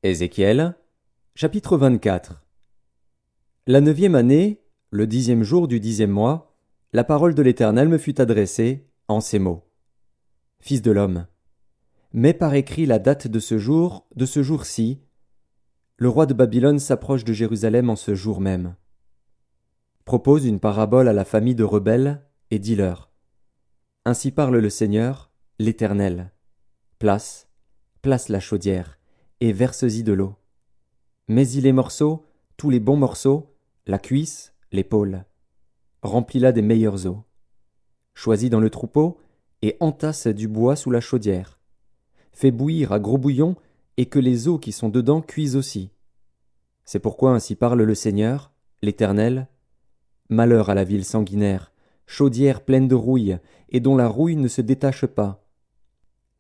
Ézéchiel, chapitre 24. La 9e année, le 10e jour du 10e mois, la parole de l'Éternel me fut adressée en ces mots. Fils de l'homme, mets par écrit la date de ce jour-ci. Le roi de Babylone s'approche de Jérusalem en ce jour même. Propose une parabole à la famille de rebelles et dis-leur. Ainsi parle le Seigneur, l'Éternel. Place la chaudière, et verse-y de l'eau. Mets-y les morceaux, tous les bons morceaux, la cuisse, l'épaule. Remplis-la des meilleures eaux. Choisis dans le troupeau, et entasse du bois sous la chaudière. Fais bouillir à gros bouillon, et que les eaux qui sont dedans cuisent aussi. C'est pourquoi ainsi parle le Seigneur, l'Éternel. Malheur à la ville sanguinaire, chaudière pleine de rouille, et dont la rouille ne se détache pas.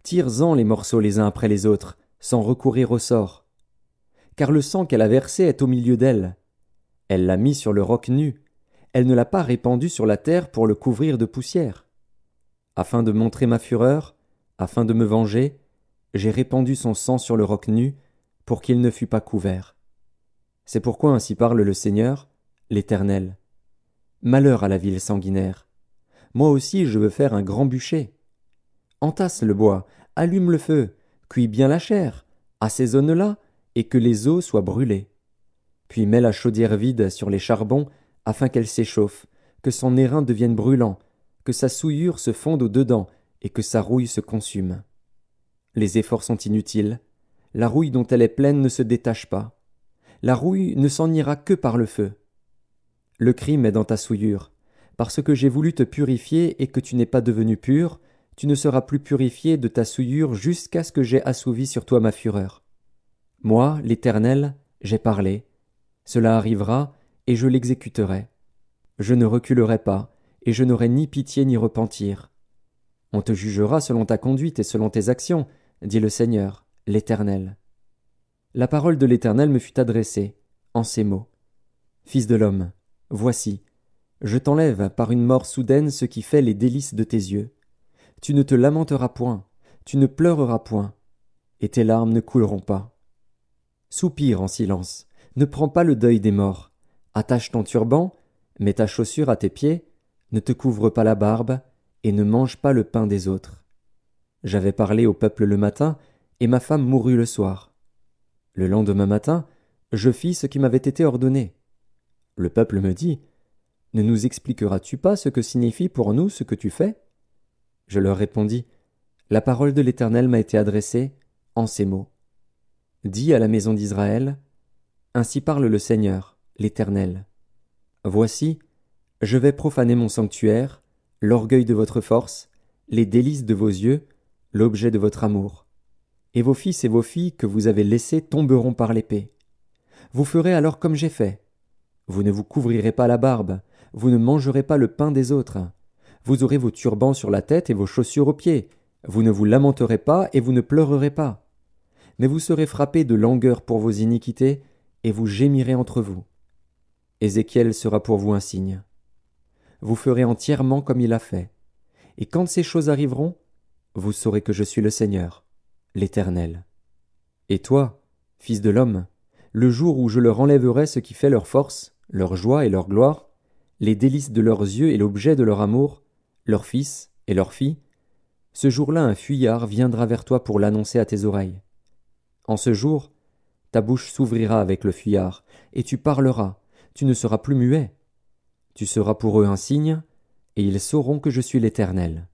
Tire-en les morceaux les uns après les autres, sans recourir au sort. Car le sang qu'elle a versé est au milieu d'elle. Elle l'a mis sur le roc nu, elle ne l'a pas répandu sur la terre pour le couvrir de poussière. Afin de montrer ma fureur, afin de me venger, j'ai répandu son sang sur le roc nu, pour qu'il ne fût pas couvert. C'est pourquoi ainsi parle le Seigneur, l'Éternel. Malheur à la ville sanguinaire. Moi aussi je veux faire un grand bûcher. Entasse le bois, allume le feu, cuis bien la chair, assaisonne-la, et que les eaux soient brûlées. Puis mets la chaudière vide sur les charbons, afin qu'elle s'échauffe, que son airain devienne brûlant, que sa souillure se fonde au-dedans, et que sa rouille se consume. Les efforts sont inutiles, la rouille dont elle est pleine ne se détache pas. La rouille ne s'en ira que par le feu. Le crime est dans ta souillure. Parce que j'ai voulu te purifier et que tu n'es pas devenu pur, tu ne seras plus purifié de ta souillure jusqu'à ce que j'aie assouvi sur toi ma fureur. Moi, l'Éternel, j'ai parlé. Cela arrivera, et je l'exécuterai. Je ne reculerai pas, et je n'aurai ni pitié ni repentir. On te jugera selon ta conduite et selon tes actions, dit le Seigneur, l'Éternel. La parole de l'Éternel me fut adressée, en ces mots. Fils de l'homme, voici, je t'enlève par une mort soudaine ce qui fait les délices de tes yeux. Tu ne te lamenteras point, tu ne pleureras point, et tes larmes ne couleront pas. Soupire en silence, ne prends pas le deuil des morts. Attache ton turban, mets ta chaussure à tes pieds, ne te couvre pas la barbe, et ne mange pas le pain des autres. J'avais parlé au peuple le matin, et ma femme mourut le soir. Le lendemain matin, je fis ce qui m'avait été ordonné. Le peuple me dit, « Ne nous expliqueras-tu pas ce que signifie pour nous ce que tu fais ?» Je leur répondis, « La parole de l'Éternel m'a été adressée en ces mots. Dis à la maison d'Israël, ainsi parle le Seigneur, l'Éternel. Voici, je vais profaner mon sanctuaire, l'orgueil de votre force, les délices de vos yeux, l'objet de votre amour. Et vos fils et vos filles que vous avez laissés tomberont par l'épée. Vous ferez alors comme j'ai fait. Vous ne vous couvrirez pas la barbe, vous ne mangerez pas le pain des autres. Vous aurez vos turbans sur la tête et vos chaussures aux pieds. Vous ne vous lamenterez pas et vous ne pleurerez pas. Mais vous serez frappés de langueur pour vos iniquités, et vous gémirez entre vous. Ézéchiel sera pour vous un signe. Vous ferez entièrement comme il a fait. Et quand ces choses arriveront, vous saurez que je suis le Seigneur, l'Éternel. Et toi, fils de l'homme, le jour où je leur enlèverai ce qui fait leur force, leur joie et leur gloire, les délices de leurs yeux et l'objet de leur amour, leurs fils et leurs filles, ce jour-là un fuyard viendra vers toi pour l'annoncer à tes oreilles. En ce jour, ta bouche s'ouvrira avec le fuyard, et tu parleras, tu ne seras plus muet. Tu seras pour eux un signe, et ils sauront que je suis l'Éternel.